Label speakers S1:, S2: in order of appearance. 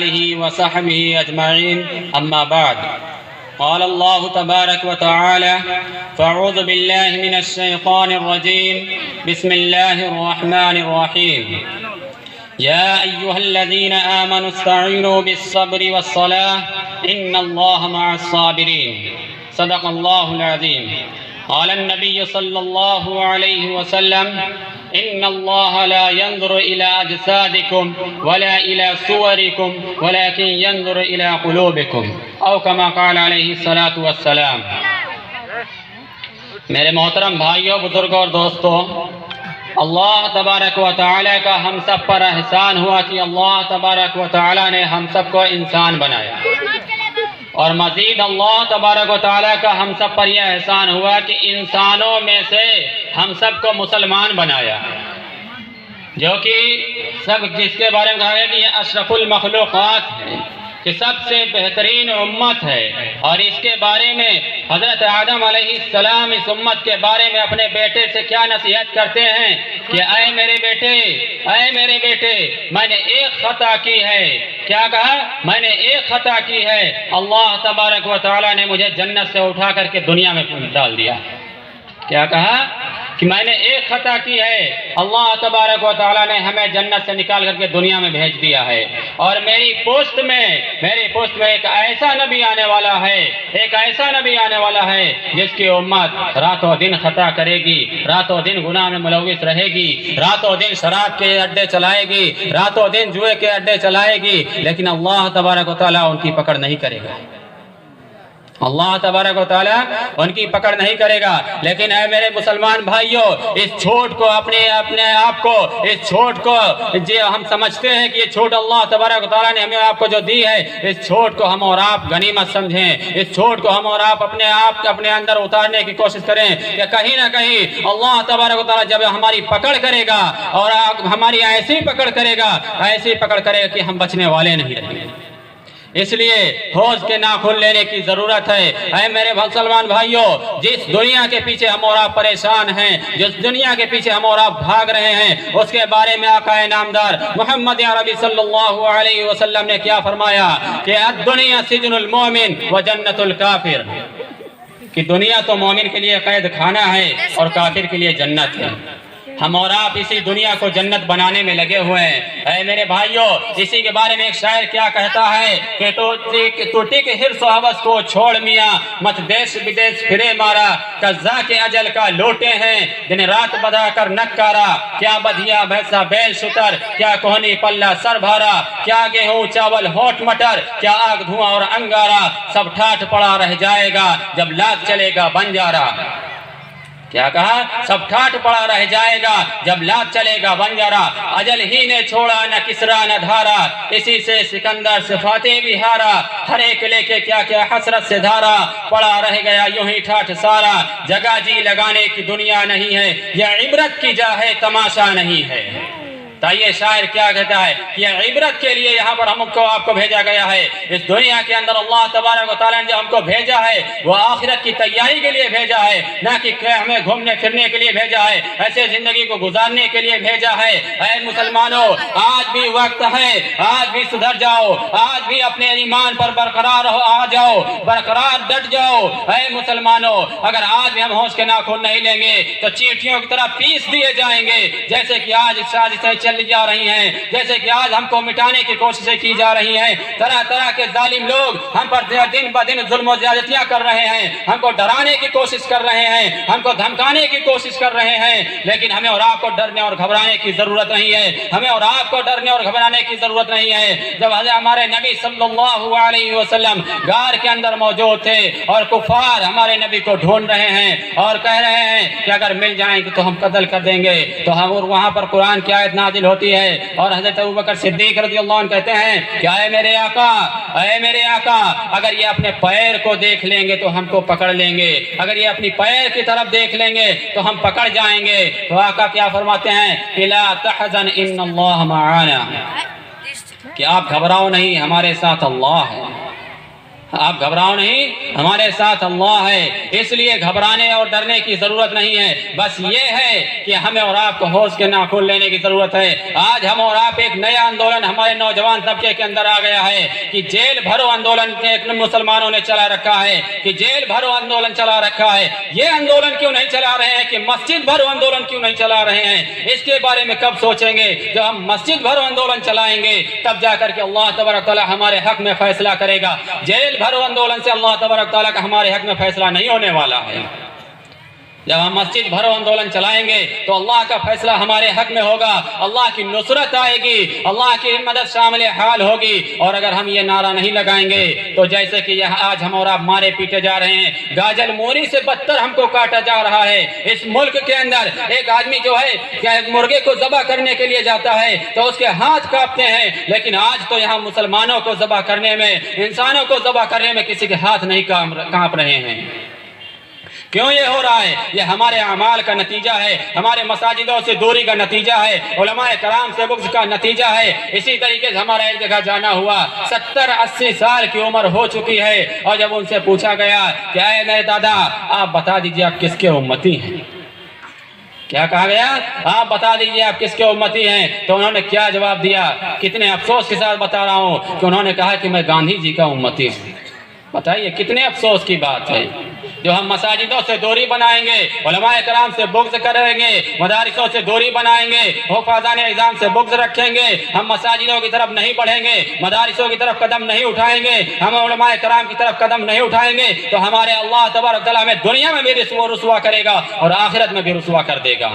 S1: آله وصحبه أجمعين أما بعد قال الله تبارك وتعالى فأعوذ بالله من الشيطان الرجيم بسم الله الرحمن الرحيم يا أيها الذين آمنوا استعينوا بالصبر والصلاة إن الله مع الصابرين صدق الله العظيم قال النبي صلى الله عليه وسلم إن الله لا ينظر إلى أجسادكم ولا إلى صوركم ولكن ينظر إلى قلوبكم أو كما قال عليه الصلاة والسلام۔ میرے محترم بھائیوں، بزرگوں اور دوستوں، اللہ تبارک و تعالیٰ کا ہم سب پر احسان ہوا کہ اللہ تبارک و تعالیٰ نے ہم سب کو انسان بنایا، اور مزید اللہ تبارک و تعالیٰ کا ہم سب پر یہ احسان ہوا کہ انسانوں میں سے ہم سب کو مسلمان بنایا، جو کہ سب جس کے بارے میں کہا گیا کہ یہ اشرف المخلوقات ہے، کہ سب سے بہترین امت ہے، اور اس کے بارے میں حضرت آدم علیہ السلام اس امت کے بارے میں اپنے بیٹے سے کیا نصیحت کرتے ہیں کہ اے میرے بیٹے میں نے ایک خطا کی ہے۔ کیا کہا؟ میں نے ایک خطا کی ہے، اللہ تبارک و تعالیٰ نے مجھے جنت سے اٹھا کر کے دنیا میں ڈال دیا۔ کیا کہا؟ کہ میں نے ایک خطا کی ہے، اللہ تبارک و تعالیٰ نے ہمیں جنت سے نکال کر کے دنیا میں بھیج دیا ہے، اور میری پوسٹ میں ایک ایسا نبی آنے والا ہے جس کی امت راتوں دن خطا کرے گی، راتوں دن گناہ میں ملوث رہے گی، راتوں دن شراب کے اڈے چلائے گی، راتوں دن جوئے کے اڈے چلائے گی، لیکن اللہ تبارک و تعالیٰ ان کی پکڑ نہیں کرے گا۔ اللہ تبارک و تعالیٰ ان کی پکڑ نہیں کرے گا۔ لیکن اے میرے مسلمان بھائیوں، اس چھوٹ کو اپنے آپ کو اس چھوٹ کو جو ہم سمجھتے ہیں کہ یہ چھوٹ اللہ تبارک و تعالیٰ نے ہمیں آپ کو جو دی ہے، اس چھوٹ کو ہم اور آپ غنیمت سمجھیں، اس چھوٹ کو ہم اور آپ اپنے اندر اتارنے کی کوشش کریں کہ کہیں نہ کہیں اللہ تبارک و تعالیٰ جب ہماری پکڑ کرے گا، اور ہماری ایسی پکڑ کرے گا کہ ہم بچنے والے نہیں رہیں گے۔ اس لیے ہوش کے ناخن لینے کی ضرورت ہے۔ اے میرے مسلمان بھائیوں، جس دنیا کے پیچھے ہم اور آپ پریشان ہیں، جس دنیا کے پیچھے ہم اور آپ بھاگ رہے ہیں، اس کے بارے میں آقا نامدار محمد عربی صلی اللہ علیہ وسلم نے کیا فرمایا کہ الدنیا سجن المومن و جنت الکافر، کہ دنیا تو مومن کے لیے قید خانہ ہے اور کافر کے لیے جنت ہے۔ ہم اور آپ اسی دنیا کو جنت بنانے میں لگے ہوئے ہیں۔ اے میرے بھائیوں، اسی کے بارے میں ایک شاعر کیا کہتا ہے کہ ٹوٹی کے حرص و حوث کو چھوڑ میاں، مت دیش بدیش پھرے مارا، قضا کے اجل کا لوٹے ہیں، دن رات بدا کر نکارا، کیا بدھیا بھیسا بیل شتر، کیا کوہنی پلہ سر بھارا، کیا گیہوں چاول ہوٹ مٹر، کیا آگ دھواں اور انگارا، سب ٹھاٹ پڑا رہ جائے گا جب لات چلے گا بنجارا۔ کیا کہا؟ سب ٹھاٹ پڑا رہ جائے گا جب لات چلے گا بنجارا، اجل ہی نے چھوڑا نہ کسرا نہ دھارا، اسی سے سکندر سے فاتح بھی ہارا، ہر ایک لے کے کیا حسرت سے دھارا، پڑا رہ گیا یوں ہی ٹھاٹ سارا، جگہ جی لگانے کی دنیا نہیں ہے، یہ عبرت کی جا ہے تماشا نہیں ہے۔ یہ شاعر کیا کہتا ہے؟ یہ عبرت کے لیے یہاں پر ہم کو آپ کو بھیجا گیا ہے۔ اس دنیا کے اندر اللہ تبارک و تعالیٰ نے جو ہم کو بھیجا ہے وہ آخرت کی تیاری کے لیے بھیجا ہے، نہ کہ ہمیں گھومنے پھرنے کے لیے بھیجا ہے، ایسے زندگی کو گزارنے کے لیے بھیجا ہے۔ اے مسلمانوں، آج بھی وقت ہے، آج بھی سدھر جاؤ، آج بھی اپنے ایمان پر برقرار آ جاؤ، برقرار ڈٹ جاؤ۔ اے مسلمانوں، اگر آج بھی ہم ہوش کے ناخن نہیں لیں گے تو چیٹیوں کی طرح پیس دیے جائیں گے، جیسے کہ آج سازشیں چل جا رہی ہیں، جیسے کہ آج ہم کو مٹانے کی کوششیں کی جا رہی ہیں۔ طرح طرح کے ظالم لوگ ہم پر دن بدن ظلم و زیادتیاں کر رہے ہیں، ہم کو ڈرانے کی کوشش کر رہے ہیں، ہم کو دھمکانے کی کوشش کر رہے ہیں، لیکن ہمیں اور آپ کو ڈرنے اور گھبرانے کی ضرورت نہیں ہے، ہمیں اور آپ کو ڈرنے اور گھبرانے کی ضرورت نہیں ہے۔ جب ہمارے نبی صلی اللہ علیہ وسلم غار کے اندر موجود تھے اور کفار ہمارے نبی کو ڈھونڈ رہے ہیں اور کہہ رہے ہیں کہ اگر مل جائیں گے تو ہم قتل کر دیں گے، تو ہم وہاں پر قرآن کی آیت نازل ہوتی ہے اور حضرت ابوبکر صدیق رضی اللہ عنہ کہتے ہیں کہ اے میرے آقا، اگر یہ اپنے پیر کو دیکھ لیں گے تو ہم کو پکڑ لیں گے، اگر یہ اپنی پیر کی طرف دیکھ لیں گے تو ہم پکڑ جائیں گے۔ تو آقا کیا فرماتے ہیں؟ لا تحزن ان اللہ معانا، کہ آپ گھبراؤ نہیں، ہمارے ساتھ اللہ ہے، آپ گھبراؤ نہیں، ہمارے ساتھ اللہ ہے، اس لیے گھبرانے اور ڈرنے کی ضرورت نہیں ہے۔ بس یہ ہے کہ ہمیں اور آپ کو ہوش کے ناخن لینے کی ضرورت ہے۔ آج ہم اور آپ ایک نیا آندولن ہمارے نوجوان طبقے کے اندر آ گیا ہے کہ جیل بھرو آندولن مسلمانوں نے چلا رکھا ہے، کہ جیل بھرو آندولن چلا رکھا ہے۔ یہ آندولن کیوں نہیں چلا رہے ہیں کہ مسجد بھرو آندولن کیوں نہیں چلا رہے ہیں؟ اس کے بارے میں کب سوچیں گے؟ جب ہم مسجد بھرو آندولن چلائیں گے تب جا کر کے اللہ تبارک تعالیٰ ہمارے حق میں فیصلہ کرے گا۔ جیل بھرو آندولن سے اللہ تبارک تعالیٰ کا ہمارے حق میں فیصلہ نہیں ہونے والا ہے۔ جب ہم مسجد بھرو آندولن چلائیں گے تو اللہ کا فیصلہ ہمارے حق میں ہوگا، اللہ کی نصرت آئے گی، اللہ کی مدد شامل حال ہوگی۔ اور اگر ہم یہ نعرہ نہیں لگائیں گے تو جیسے کہ آج ہم اور آپ مارے پیٹے جا رہے ہیں، گاجل موری سے بدتر ہم کو کاٹا جا رہا ہے۔ اس ملک کے اندر ایک آدمی جو ہے کہ مرغے کو ذبح کرنے کے لیے جاتا ہے تو اس کے ہاتھ کانپتے ہیں، لیکن آج تو یہاں مسلمانوں کو ذبح کرنے میں، انسانوں کو ذبح کرنے میں کسی کے ہاتھ نہیں کانپ رہے ہیں۔ کیوں یہ ہو رہا ہے؟ یہ ہمارے اعمال کا نتیجہ ہے، ہمارے مساجدوں سے دوری کا نتیجہ ہے، علماء کرام سے بغض کا نتیجہ ہے۔ اسی طریقے سے ہمارا ایک جگہ جانا ہوا، 70-80 سال کی عمر ہو چکی ہے، اور جب ان سے پوچھا گیا کہ اے میرے دادا آپ بتا دیجئے آپ کس کے امتی ہیں؟ کیا کہا گیا؟ آپ بتا دیجئے آپ کس کے امتی ہیں؟ تو انہوں نے کیا جواب دیا؟ کتنے افسوس کے ساتھ بتا رہا ہوں کہ انہوں نے کہا کہ میں گاندھی جی کا امتی ہوں۔ بتائیے کتنے افسوس کی بات ہے۔ جو ہم مساجدوں سے دوری بنائیں گے، علماء کرام سے بغض کریں گے، مدارسوں سے دوری بنائیں گے، حفاظان نظام سے بغض رکھیں گے، ہم مساجدوں کی طرف نہیں بڑھیں گے، مدارسوں کی طرف قدم نہیں اٹھائیں گے، ہم علماء کرام کی طرف قدم نہیں اٹھائیں گے، تو ہمارے اللہ تبارک و تعالیٰ ہمیں دنیا میں بھی رسوا کرے گا اور آخرت میں بھی رسوا کر دے گا۔